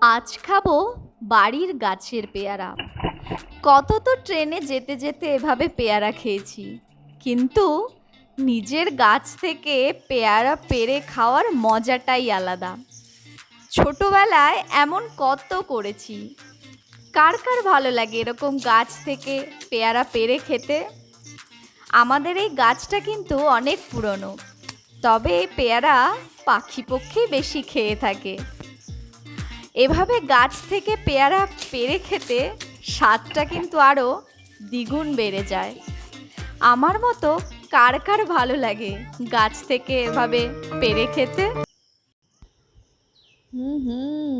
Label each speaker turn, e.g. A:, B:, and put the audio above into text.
A: আজ খাবো বাড়ির গাছের পেয়ারা। কত তো ট্রেনে যেতে যেতে এভাবে পেয়ারা খেয়েছি, কিন্তু নিজের গাছ থেকে পেয়ারা পেড়ে খাওয়ার মজাটাই আলাদা। ছোটবেলায় এমন কত করেছি। কার কার ভালো লাগে এরকম গাছ থেকে পেয়ারা পেড়ে খেতে? আমাদের এই গাছটা কিন্তু অনেক পুরনো, তবে এই পেয়ারা পাখি পক্ষী বেশি খেয়ে থাকে। এভাবে গাছ থেকে পেয়ারা পেড়ে খেতে স্বাদটা কিন্তু আরও দ্বিগুণ বেড়ে যায়। আমার মতো কার কার ভালো লাগে গাছ থেকে এভাবে পেড়ে খেতে?
B: হুম হুম